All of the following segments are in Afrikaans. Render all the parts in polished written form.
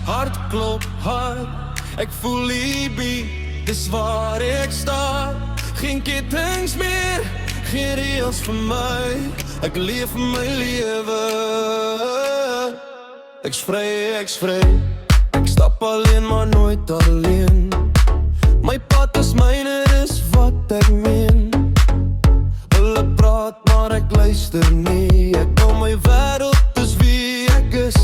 hart klop hard. Ek voel die beat, dis waar ek sta. Geen kettings meer, geen reëls vir my. Ek leef my lewe. Ek's vry, ek's vry. Ek stap alleen maar nooit alleen. My pad is myne, dis wat ek meen. Hulle praat maar ek luister nie. Ek hou my wêreld is wie ek is.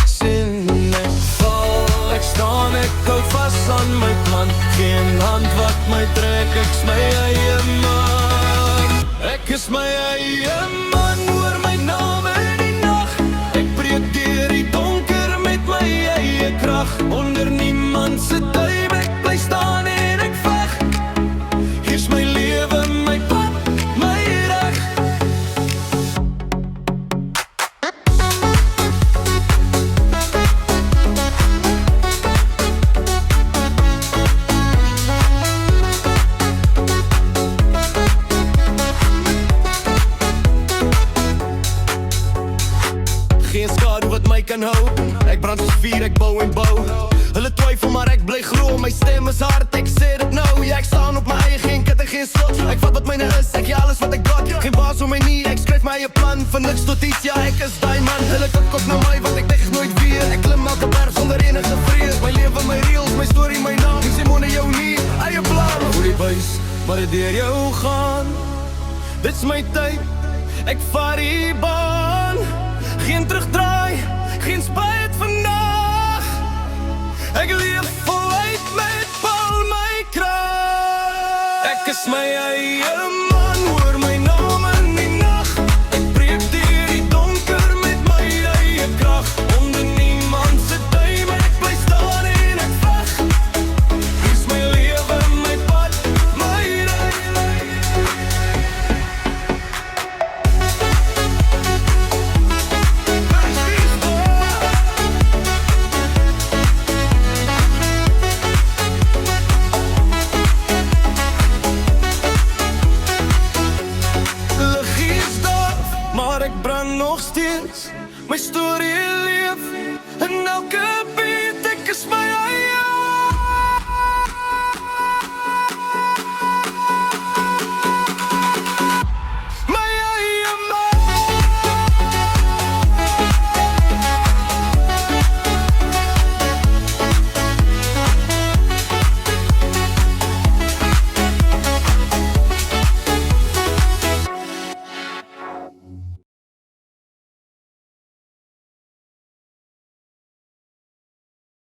Sin ek val, ek staan, ek hou vas aan my plan. Geen hand wat my trek, ek's my eie man. Ek is my eie man, hoor my naam in die nag. Ek breek deur die donker met my eie krag. Onder niemand se duim, ek bly staan en ek veg. Hier's my lewe, my pad, my reg. Geen skadu wat my kan hou. Ek brand soos vuur, ek bou en bou. Hulle twyfel maar ek bly glo. My stem is hard, ek sê dit nou. Ja, ek staan op my eie, geen kit en geen slot. Ek vat wat myne is, ek gee alles wat ek got. Geen baas om my nie, ek skryf my eie plan. Van niks tot iets, ja ek is die man. Hulle kop na my, wat ek tegen nooit weer. Ek klim elke berg sonder enige vrees. My lewe, my reels, my story, my naam. Ek sê môre jou nie, eie plan. Hoe die buis, maar dit deur jou gaan. Dit's my tyd, ek vat die baan. Geen terugdraai, geen spyt vandag. Ek leef voluit met al my krag. Ek is my eie man, hoor my naam in die nag. Ek breek deur die donker met my eie krag. Onder niemand se duim, ek bly staan en ek veg. Hier's my lewe, my pad, my reg. Maar ek brand nog steeds. My storie leef in elke beat.